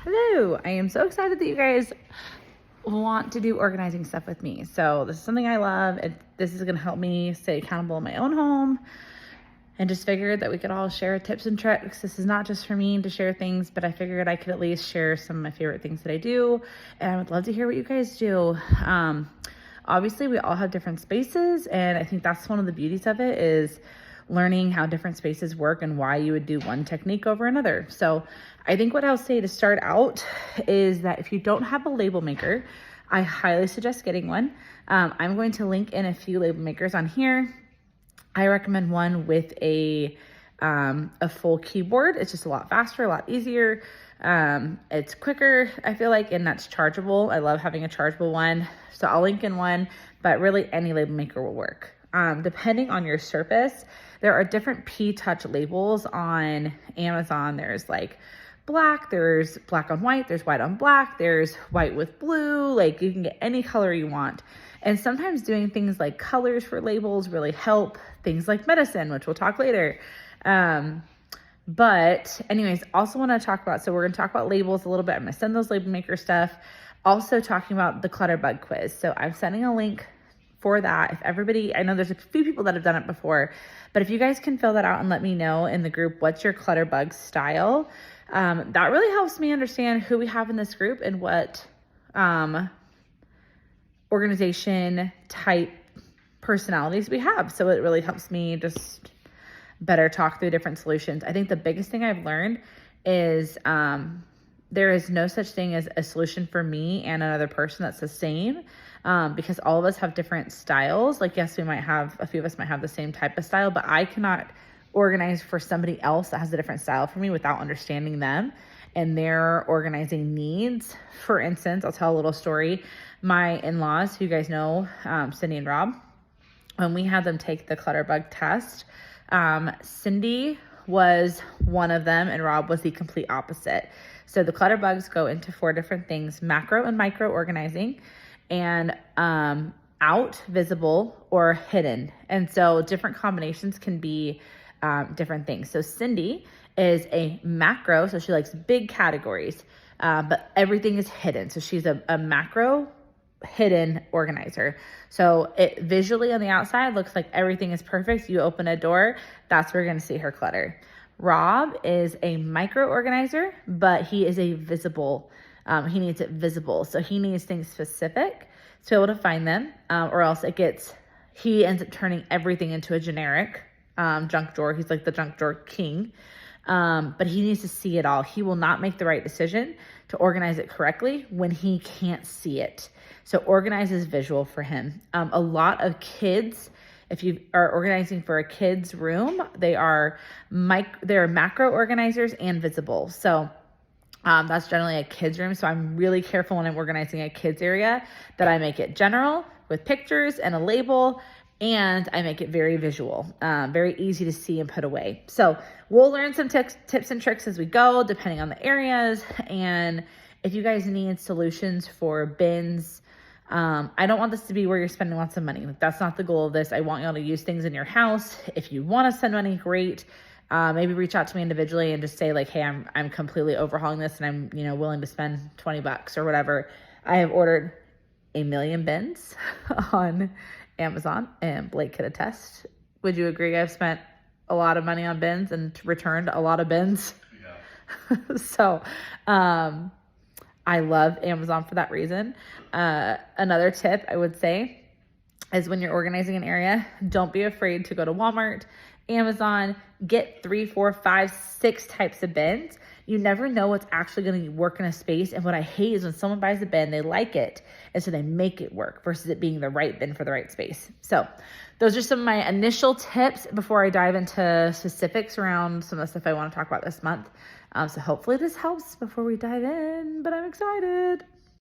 Hello, I am so excited that you guys want to do organizing stuff with me. So this is something I love. This is going to help me stay accountable in my own home, and just figured that we could all share tips and tricks. This is not just for me to share things, but I figured I could at least share some of my favorite things that I do, and I would love to hear what you guys do. Obviously we all have different spaces, and I think that's one of the beauties of it, is learning how different spaces work and why you would do one technique over another. So I think what I'll say to start out is that if you don't have a label maker, I highly suggest getting one. I'm going to link in a few label makers on here. I recommend one with a full keyboard. It's just a lot faster, a lot easier. It's quicker, I feel like, and that's chargeable. I love having a chargeable one. So I'll link in one, but really any label maker will work. Depending on your surface, there are different P-Touch labels on Amazon. There's like black, there's black on white, there's white on black, there's white with blue. Like, you can get any color you want. And sometimes doing things like colors for labels really help. Things like medicine, which we'll talk later. But anyways, also want to talk about, so we're going to talk about labels a little bit. I'm going to send those label maker stuff. Also talking about the clutter bug quiz. So I'm sending a link for that. If everybody, I know there's a few people that have done it before, but if you guys can fill that out and let me know in the group, what's your clutter bug style? That really helps me understand who we have in this group and what organization type personalities we have. So it really helps me just better talk through different solutions. I think the biggest thing I've learned is there is no such thing as a solution for me and another person that's the same, because all of us have different styles. Like, yes, a few of us might have the same type of style, but I cannot organize for somebody else that has a different style from me without understanding them and their organizing needs. For instance, I'll tell a little story. My in-laws, who you guys know, Cindy and Rob, when we had them take the clutter bug test, Cindy was one of them and Rob was the complete opposite. So the clutter bugs go into 4 different things: macro and micro organizing, and out, visible, or hidden. And so different combinations can be different things. So Cindy is a macro, so she likes big categories, but everything is hidden. So she's a macro hidden organizer. So it visually on the outside looks like everything is perfect. You open a door, that's where you're going to see her clutter. Rob is a micro organizer, but he is a visible, he needs it visible. So he needs things specific to be able to find them, or else he ends up turning everything into a generic junk drawer. He's like the junk drawer king. But he needs to see it all. He will not make the right decision to organize it correctly when he can't see it. So organize is visual for him. A lot of kids, if you are organizing for a kid's room, they're macro organizers and visible. So that's generally a kid's room. So I'm really careful when I'm organizing a kid's area that I make it general with pictures and a label, and I make it very visual, very easy to see and put away. So we'll learn some tips and tricks as we go, depending on the areas. And if you guys need solutions for bins, I don't want this to be where you're spending lots of money. That's not the goal of this. I want y'all to use things in your house. If you want to spend money, great. Maybe reach out to me individually and just say like, hey, I'm completely overhauling this and I'm, willing to spend $20 or whatever. I have ordered 1 million bins on Amazon, and Blake could attest. Would you agree? I've spent a lot of money on bins and returned a lot of bins. Yeah. So, I love Amazon for that reason. Another tip I would say is when you're organizing an area, don't be afraid to go to Walmart, Amazon, get 3, 4, 5, 6 types of bins. You never know what's actually going to work in a space. And what I hate is when someone buys a bin, they like it, and so they make it work versus it being the right bin for the right space. So those are some of my initial tips before I dive into specifics around some of the stuff I want to talk about this month. So hopefully this helps before we dive in, but I'm excited.